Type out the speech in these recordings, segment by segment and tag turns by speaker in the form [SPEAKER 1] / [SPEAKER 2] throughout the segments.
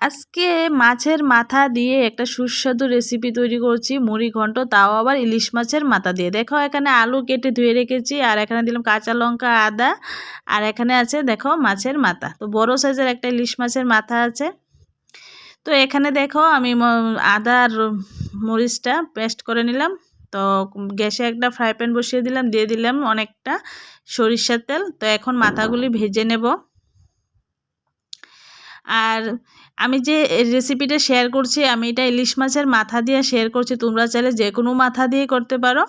[SPEAKER 1] আজকে মাছের মাথা দিয়ে একটা সুস্বাদু রেসিপি তৈরি করছি, মুড়ি ঘন্ট, তাও আবার ইলিশ মাছের মাথা দিয়ে। দেখো এখানে আলু কেটে ধুয়ে রেখেছি, আর এখানে দিলাম কাঁচা লঙ্কা, আদা, আর এখানে আছে দেখো মাছের মাথা। তো বড় সাইজের একটা ইলিশ মাছের মাথা আছে। তো এখানে দেখো আমি আদা আর মরিচটা পেস্ট করে নিলাম। তো গ্যাসে একটা ফ্রাই প্যান বসিয়ে দিলাম, দিয়ে দিলাম অনেকটা সরিষার তেল। তো এখন মাথাগুলি ভেজে নেব। আর আমি যে রেসিপিটা শেয়ার করছি, আমি এটা ইলিশ মাছের মাথা দিয়ে শেয়ার করছি। তোমরা চাইলে যে কোনো মাথা দিয়ে করতে পারো,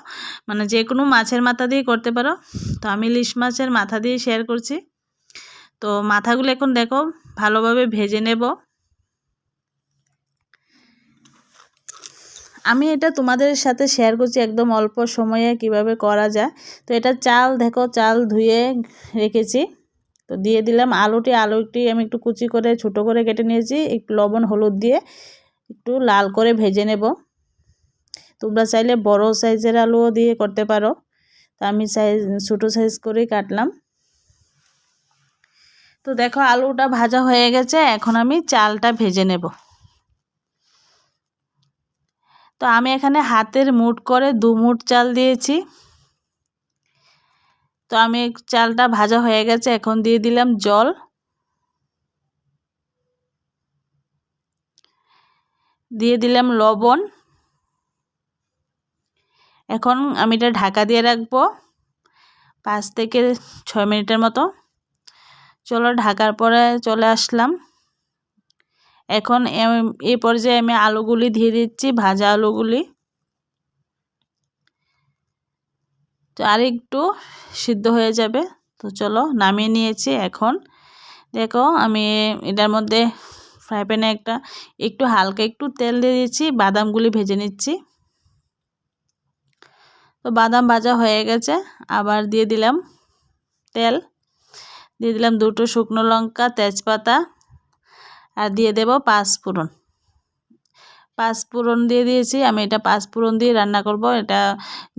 [SPEAKER 1] মানে যে কোনো মাছের মাথা দিয়ে করতে পারো। তো আমি ইলিশ মাছের মাথা দিয়ে শেয়ার করছি। তো মাথাগুলো এখন দেখো ভালোভাবে ভেজে নেব। আমি এটা তোমাদের সাথে শেয়ার করছি একদম অল্প সময়ে কিভাবে করা যায়। তো এটা চাল দেখো, চাল ধুয়ে রেখেছি। তো দিয়ে দিলাম আলুটি আমি একটু কুচি করে ছোটো করে কেটে নিয়েছি, একটু লবণ হলুদ দিয়ে একটু লাল করে ভেজে নেব। তোমরা চাইলে বড় সাইজের আলুও দিয়ে করতে পারো। তো আমি ছোটো সাইজ করেই কাটলাম। তো দেখো আলুটা ভাজা হয়ে গেছে, এখন আমি চালটা ভেজে নেব। তো আমি এখানে হাতের মুঠ করে 2 মুঠ চাল দিয়েছি। তো আমি চালটা ভাজা হয়ে গেছে, এখন দিয়ে দিলাম জল। দিয়ে দিলাম লবণ। এখন আমি এটা ঢাকা দিয়ে রাখবো 5 থেকে 6 মিনিটের মতো। চলো ঢাকার পরে চলে আসলাম। এখন এই পর্যায়ে আমি আলুগুলি দিয়ে দিচ্ছি, ভাজা আলুগুলি। তো আর একটু সিদ্ধ হয়ে যাবে। তো চলো নামিয়ে নিয়েছি। এখন দেখো আমি এটার মধ্যে ফ্রাই প্যানে একটু হালকা একটু তেল দিয়ে দিচ্ছি, বাদামগুলি ভেজে নিচ্ছি। তো বাদাম ভাজা হয়ে গেছে, আবার দিয়ে দিলাম তেল, দিয়ে দিলাম 2টো শুকনো লঙ্কা, তেজপাতা, আর দিয়ে দেব 5 ফোড়ন। 5 ফোড়ন দিয়ে দিয়েছি। আমি এটা 5 ফোড়ন দিয়ে রান্না করব। এটা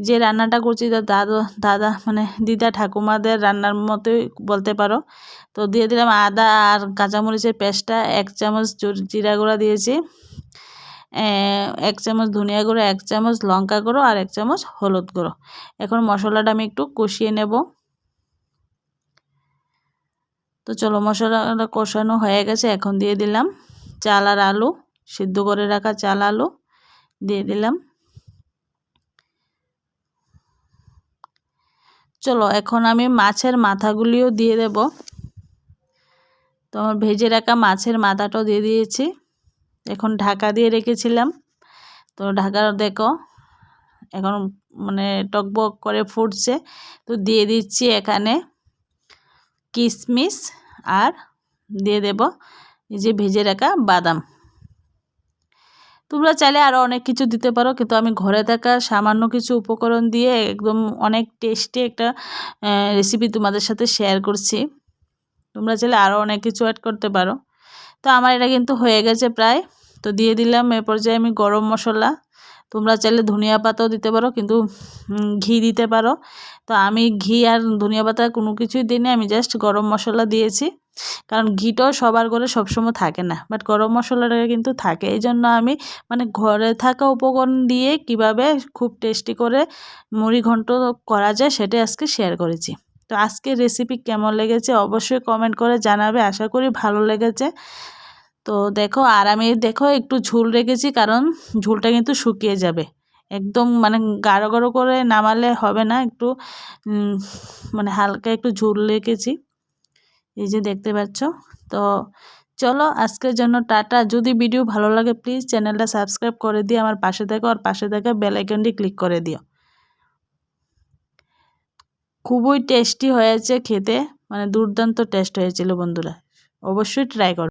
[SPEAKER 1] যে রান্নাটা করছি দাদা মানে দিদা ঠাকুমাদের রান্নার মতোই বলতে পারো। তো দিয়ে দিলাম আদা আর কাঁচামরিচের পেস্টটা, 1 চামচ জিরা গুঁড়া দিয়েছি, 1 চামচ ধনিয়া গুঁড়ো, 1 চামচ লঙ্কা গুঁড়ো, আর 1 চামচ হলুদ গুঁড়ো। এখন মশলাটা আমি একটু কষিয়ে নেব। তো চলো মশলাটা কষানো হয়ে গেছে, এখন দিয়ে দিলাম চাল আর আলু, সিদ্ধ করে রাখা চাল আলু দিয়ে দিলাম। চলো এখন আমি মাছের মাথাগুলিও দিয়ে দেব। তো আমার ভেজে রাখা মাছের মাথাটাও দিয়ে দিয়েছি। এখন ঢাকা দিয়ে রেখেছিলাম। তো ঢাকার দেখো এখন মানে টকবক করে ফুটছে। তো দিয়ে দিচ্ছি এখানে কিশমিশ, আর দিয়ে দেব এই যে ভেজে রাখা বাদাম। তোমরা চাইলে আরও অনেক কিছু দিতে পারো, কিন্তু আমি ঘরে থাকা সামান্য কিছু উপকরণ দিয়ে একদম অনেক টেস্টি একটা রেসিপি তোমাদের সাথে শেয়ার করছি। তোমরা চাইলে আরও অনেক কিছু অ্যাড করতে পারো। তো আমার এটা কিন্তু হয়ে গেছে প্রায়। তো দিয়ে দিলাম এ পর্যায়ে আমি গরম মশলা। তোমরা চাইলে ধনিয়া পাতাও দিতে পারো, কিন্তু ঘি দিতে পারো। তো আমি ঘি আর ধনিয়া পাতা কোনো কিছুই দিইনি, আমি জাস্ট গরম মশলা দিয়েছি। কারণ ঘিটাও সবার ঘরে সবসময় থাকে না, বাট গরম মশলাটা কিন্তু থাকে। এই জন্য আমি মানে ঘরে থাকা উপকরণ দিয়ে কিভাবে খুব টেস্টি করে মুড়ি ঘন্ট করা যায় সেটাই আজকে শেয়ার করেছি। তো আজকের রেসিপি কেমন লেগেছে অবশ্যই কমেন্ট করে জানাবে, আশা করি ভালো লেগেছে। তো দেখো আর আমি দেখো একটু ঝোল রেখেছি, কারণ ঝোলটা কিন্তু শুকিয়ে যাবে। একদম মানে গাঢ় গাঢ় করে নামালে হবে না, একটু মানে হালকা একটু ঝোল রেখেছি, এই যে দেখতে পাচ্ছ। তো চলো আজকের জন্য টাটা। যদি ভিডিও ভালো লাগে প্লিজ চ্যানেলটা সাবস্ক্রাইব করে দিয়ে আমার পাশে থাকো, আর পাশে থাকা বেল আইকনটি ক্লিক করে দিও। খুবই টেস্টি হয়েছে খেতে, মানে দুর্দান্ত টেস্ট হয়েছিল বন্ধুরা, অবশ্যই ট্রাই করো।